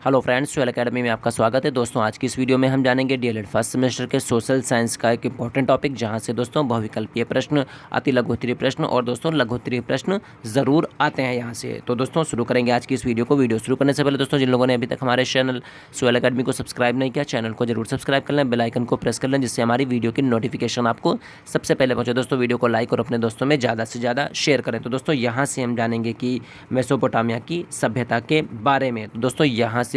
Hello friends, soil academy में आपका स्वागत है। दोस्तों आज की इस वीडियो में हम जानेंगे डीएलएड फर्स्ट सेमेस्टर के सोशल साइंस का एक इंपॉर्टेंट टॉपिक, जहां से दोस्तों बहुविकल्पीय प्रश्न, अति लघुत्तरीय प्रश्न और दोस्तों लघुत्तरीय प्रश्न ज़रूर आते हैं यहां से। तो दोस्तों शुरू करेंगे आज की इस वीडियो को। वीडियो शुरू करने से पहले दोस्तों जिन लोगों ने अभी तक हमारे चैनल सोयल एकेडमी को सब्सक्राइब नहीं किया, चैनल को जरूर सब्सक्राइब कर लें, बेल आइकन को प्रेस कर लें, जिससे हमारी वीडियो की नोटिफिकेशन आपको सबसे पहले पहुँचे। दोस्तों वीडियो को लाइक और अपने दोस्तों में ज़्यादा से ज़्यादा शेयर करें। तो दोस्तों यहाँ से हम जानेंगे कि मेसोपोटामिया की सभ्यता के बारे में। तो दोस्तों यहाँ से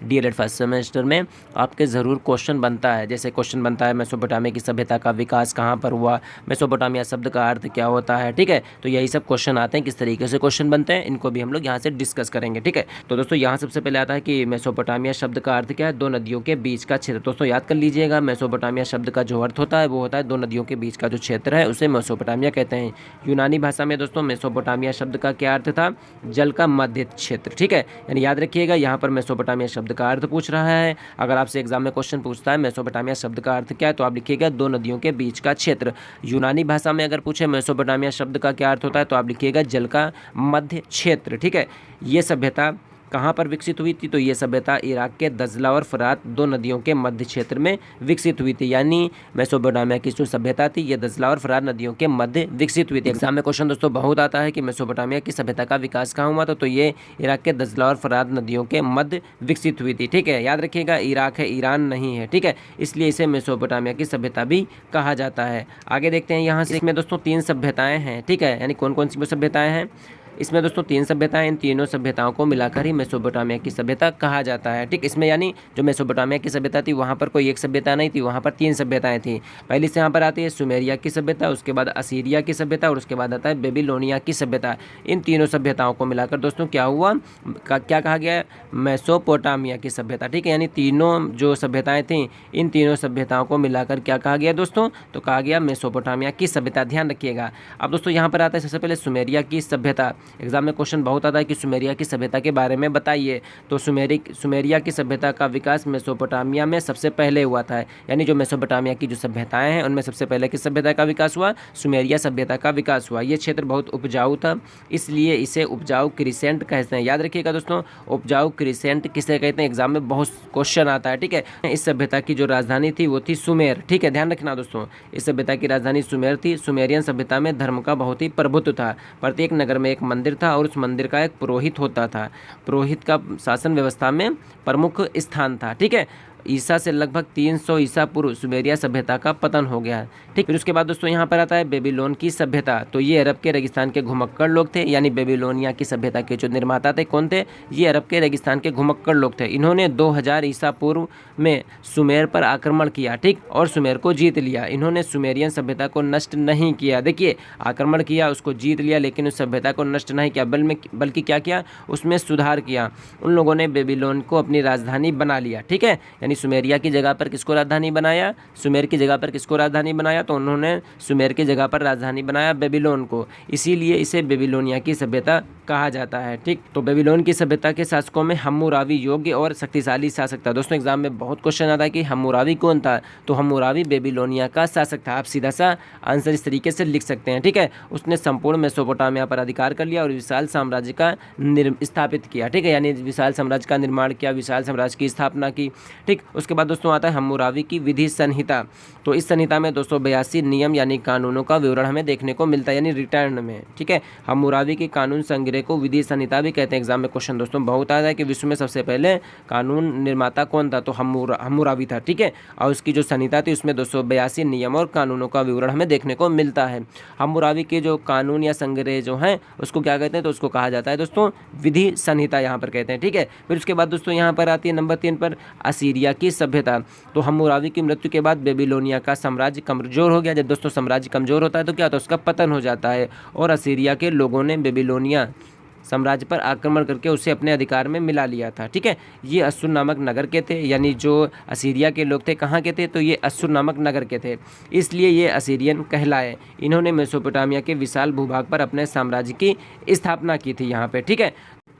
डीएलएड फर्स्ट सेमेस्टर में आपके ज़रूर क्वेश्चन बनता है। जैसे क्वेश्चन बनता है मेसोपोटामिया की सभ्यता का विकास कहाँ पर हुआ, मेसोपोटामिया शब्द का अर्थ क्या होता है, ठीक है। तो यही सब क्वेश्चन आते हैं। किस तरीके से क्वेश्चन बनते हैं इनको भी हम लोग यहाँ से डिस्कस करेंगे, ठीक है। तो दोस्तों यहाँ सबसे पहले आता है कि मेसोपोटामिया शब्द का अर्थ क्या है, दो नदियों के बीच का क्षेत्र। दोस्तों याद कर लीजिएगा, मेसोपोटामिया शब्द का जो अर्थ होता है वो होता है दो नदियों के बीच का जो क्षेत्र है उसे मेसोपोटामिया कहते हैं। यूनानी भाषा में दोस्तों मेसोपोटामिया शब्द का क्या अर्थ था, जल का मध्य क्षेत्र, ठीक है। यानी याद रखिएगा, यहाँ पर मेसोपोटामिया शब्द का अर्थ पूछ रहा है। अगर आपसे एग्जाम में क्वेश्चन पूछता है मेसोपोटामिया शब्द का अर्थ क्या है, तो आप लिखिएगा दो नदियों के बीच का क्षेत्र। यूनानी भाषा में अगर पूछे मेसोपोटामिया शब्द का क्या अर्थ होता है, तो आप लिखिएगा जल का मध्य क्षेत्र, ठीक है। ये सभ्यता कहाँ पर विकसित हुई थी, तो ये सभ्यता इराक के दजला और फरात दो नदियों के मध्य क्षेत्र में विकसित हुई थी। यानी मेसोपोटामिया की जो सभ्यता थी ये दजला और फरात नदियों के मध्य विकसित हुई थी। एग्जाम में क्वेश्चन दोस्तों बहुत आता है कि मेसोपोटामिया की सभ्यता का विकास कहाँ हुआ, तो ये इराक के दजला और फरात नदियों के मध्य विकसित हुई थी, ठीक है। याद रखिएगा, इराक है, ईरान नहीं है, ठीक है, इसलिए इसे मेसोपोटामिया की सभ्यता भी कहा जाता है। आगे देखते हैं यहाँ से। इसमें दोस्तों तीन सभ्यताएं हैं, ठीक है। यानी कौन कौन सी सभ्यताएं हैं, इसमें दोस्तों तीन सभ्यताएं, इन तीनों सभ्यताओं को मिलाकर ही मेसोपोटामिया की सभ्यता कहा जाता है, ठीक। इसमें यानी जो मेसोपोटामिया की सभ्यता थी वहाँ पर कोई एक सभ्यता नहीं थी, वहाँ पर तीन सभ्यताएं थी। पहली से यहाँ पर आती है सुमेरिया की सभ्यता, उसके बाद असीरिया की सभ्यता और उसके बाद आता है बेबीलोनिया की सभ्यता। इन तीनों सभ्यताओं को मिलाकर दोस्तों क्या हुआ, क्या कहा गया, मेसोपोटामिया की सभ्यता, ठीक है। यानी तीनों जो सभ्यताएँ थीं, इन तीनों सभ्यताओं को मिलाकर क्या कहा गया दोस्तों, तो कहा गया मेसोपोटामिया की सभ्यता। ध्यान रखिएगा। अब दोस्तों यहाँ पर आता है सबसे पहले सुमेरिया की सभ्यता। एग्जाम में क्वेश्चन बहुत आता है कि सुमेरिया की सभ्यता के बारे में बताइए। तो सुमेरिया की सभ्यता का विकास मेसोपोटामिया में सबसे पहले हुआ था। यानी जो मेसोपोटामिया की जो सभ्यताएं हैं उनमें सबसे पहले किस सभ्यता का विकास हुआ, सुमेरिया सभ्यता का विकास हुआ। ये क्षेत्र बहुत उपजाऊ था, इसलिए इसे उपजाऊ क्रिसेंट कहते हैं। याद रखिएगा दोस्तों, उपजाऊ क्रिसेंट किसे कहते हैं, एग्जाम में बहुत क्वेश्चन आता है, ठीक है। इस सभ्यता की जो राजधानी थी वो थी सुमेर, ठीक है। ध्यान रखना दोस्तों, इस सभ्यता की राजधानी सुमेर थी। सुमेरियन सभ्यता में धर्म का बहुत ही प्रभुत्व था। प्रत्येक नगर में एक मंदिर था और उस मंदिर का एक पुरोहित होता था। पुरोहित का शासन व्यवस्था में प्रमुख स्थान था, ठीक है। ईसा से लगभग 300 ईसा पूर्व सुमेरिया सभ्यता का पतन हो गया, ठीक। फिर उसके बाद दोस्तों यहाँ पर आता है बेबीलोन की सभ्यता। तो ये अरब के रेगिस्तान के घुमक्कड़ लोग थे। यानी बेबीलोनिया की सभ्यता के जो निर्माता थे कौन थे, ये अरब के रेगिस्तान के घुमक्कड़ लोग थे। इन्होंने 2000 ईसा पूर्व में सुमेर पर आक्रमण किया, ठीक, और सुमेर को जीत लिया। इन्होंने सुमेरियन सभ्यता को नष्ट नहीं किया। देखिए, आक्रमण किया, उसको जीत लिया, लेकिन उस सभ्यता को नष्ट नहीं किया, बल्कि क्या किया, उसमें सुधार किया। उन लोगों ने बेबीलोन को अपनी राजधानी बना लिया, ठीक है। यानी सुमेरिया की जगह पर किसको राजधानी बनाया, सुमेर की जगह पर किसको राजधानी बनाया, तो उन्होंने सुमेर की जगह पर राजधानी बनाया बेबीलोन को। इसीलिए इसे बेबीलोनिया की सभ्यता कहा जाता है, ठीक। तो बेबीलोन की सभ्यता के शासकों में हम्मुराबी योग्य और शक्तिशाली शासक था। दोस्तों एग्जाम में बहुत क्वेश्चन आता है कि हम्मुराबी कौन था, तो हम्मुराबी बेबीलोनिया का शासक था। आप सीधा सा आंसर इस तरीके से लिख सकते हैं, ठीक है। उसने संपूर्ण मेसोपोटामिया पर अधिकार कर लिया और विशाल साम्राज्य का स्थापित किया, ठीक है। यानी विशाल साम्राज्य का निर्माण किया, विशाल साम्राज्य की स्थापना की, ठीक। उसके बाद दोस्तों आता है हम्मुराबी की विधि संहिता। तो इस संहिता में 282 नियम यानी कानूनों का विवरण हमें देखने को मिलता है, यानी रिटर्न में, ठीक है। हम्मुराबी की कानून संग्रह को विधि संहिता भी कहते हैं। एग्जाम में क्वेश्चन दोस्तों बहुत आता है कि विश्व में सबसे पहले कानून निर्माता कौन था, तो हम्मुराबी था, ठीक है। और उसकी जो संहिता थी उसमें 282 नियम और कानूनों का विवरण हमें देखने को मिलता है। हम्मुराबी के जो कानून या संग्रह जो हैं उसको क्या कहते हैं, तो उसको कहा जाता है दोस्तों विधि संहिता, यहाँ पर कहते हैं, ठीक है। फिर उसके बाद दोस्तों यहाँ पर आती है नंबर 3 पर असीरिया की सभ्यता। तो हम्मुराबी की मृत्यु के बाद बेबीलोनिया का साम्राज्य कमजोर हो गया। जब दोस्तों साम्राज्य कमजोर होता है तो क्या होता है, उसका पतन हो जाता है। और असीरिया के लोगों ने बेबीलोनिया साम्राज्य पर आक्रमण करके उसे अपने अधिकार में मिला लिया था, ठीक है। ये अस्सुर नामक नगर के थे। यानी जो असीरिया के लोग थे कहाँ के थे, तो ये अस्सुर नामक नगर के थे, इसलिए ये असीरियन कहलाए। इन्होंने मेसोपोटामिया के विशाल भूभाग पर अपने साम्राज्य की स्थापना की थी यहाँ पे, ठीक है।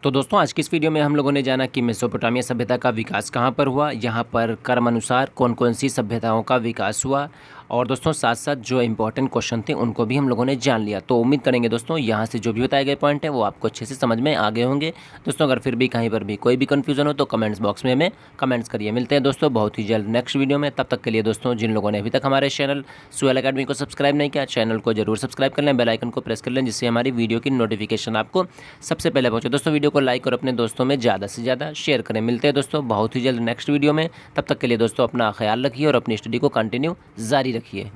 तो दोस्तों आज की इस वीडियो में हम लोगों ने जाना कि मेसोपोटामिया सभ्यता का विकास कहाँ पर हुआ, यहाँ पर क्रम अनुसार कौन कौन सी सभ्यताओं का विकास हुआ, और दोस्तों साथ साथ जो इंपॉर्टेंट क्वेश्चन थे उनको भी हम लोगों ने जान लिया। तो उम्मीद करेंगे दोस्तों यहाँ से जो भी बताए गए पॉइंट हैं वो आपको अच्छे से समझ में आ गए होंगे। दोस्तों अगर फिर भी कहीं पर भी कोई भी कन्फ्यूजन हो तो कमेंट्स बॉक्स में हमें कमेंट्स करिए। मिलते हैं दोस्तों बहुत ही जल्द नेक्स्ट वीडियो में। तब तक के लिए दोस्तों जिन लोगों ने अभी तक हमारे चैनल सुहेल अकेडमी को सब्सक्राइब नहीं किया, चैनल को जरूर सब्सक्राइब कर लें, बेल आइकन को प्रेस कर लें, जिससे हमारी वीडियो की नोटिफिकेशन आपको सबसे पहले पहुंचे। दोस्तों वीडियो को लाइक और अपने दोस्तों में ज़्यादा से ज़्यादा शेयर करें। मिलते हैं दोस्तों बहुत ही जल्द नेक्स्ट वीडियो में। तब तक के लिए दोस्तों अपना ख्याल रखिए और अपनी स्टडी को कंटिन्यू जारी रखिए।